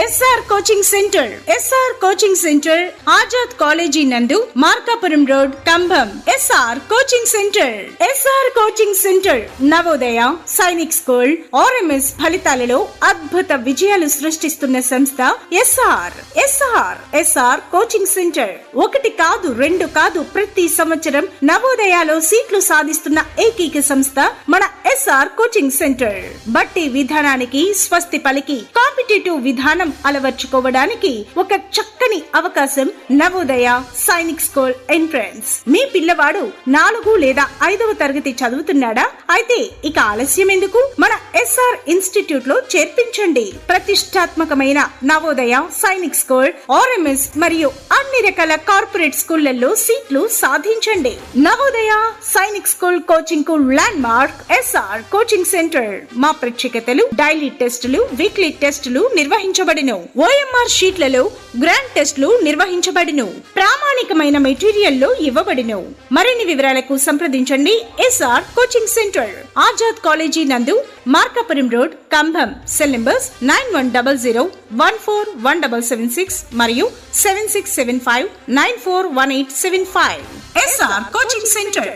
SR coaching centre. SR coaching centre Azad college నందు Markapuram road, Kambham. SR coaching centre. SR coaching centre Navodaya, Sainik school, RMS ఫలితాలలో అద్భుత విజయాలు సృష్టిస్తున్న సంస్థ SR. SR SR coaching centre. ఒకటి కాదు, రెండు కాదు, ప్రతి సంవత్సరం నవోదయాలో సీట్లు సాధిస్తున్న ఏకైక సంస్థ మన ఎస్ఆర్ కోచింగ్ సెంటర్. బట్టి విధానానికి స్వస్తి పలికి కాంపిటేటివ్ విధానం అలవర్చుకోవడానికి ఒక చక్కని అవకాశం నవోదయ సైనిక్ స్కూల్ ఎంట్రన్స్. మీ పిల్లవాడు 4 లేదా 5వ తరగతి చదువుతున్నాడా? అయితే ఇక ఆలస్యం ఎందుకు? మన ఎస్ఆర్ ఇన్స్టిట్యూట్ లో చేర్పించండి. ప్రతిష్టాత్మకమైన నవోదయ సైనిక్ స్కూల్, ఆర్ఎంఎస్ మరియు అన్ని రకాల కార్పొరేట్ స్కూళ్లలో సీట్లు సాధించండి. నవోదయ సైనిక్ స్కూల్ కోచింగ్ కు landmark SR coaching centre. మా ప్రత్యేకతలు: డైలీ టెస్టులు, వీక్లీ టెస్టులు నిర్వహించబడి ఓఎంఆర్ షీట్లలో గ్రాండ్ టెస్టులు నిర్వహించబడిను. ప్రామాణికమైన మెటీరియల్ లో ఇవ్వబడిను. మరిన్ని వివరాలకు సంప్రదించండి. SR coaching centre, Azad college నందు, Markapuram road, Kambham. Cell numbers 9100141776 మరియు 7675941875. SR coaching centre.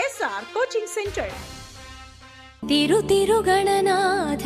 SR coaching centre. తిరు తిరు గణనాథ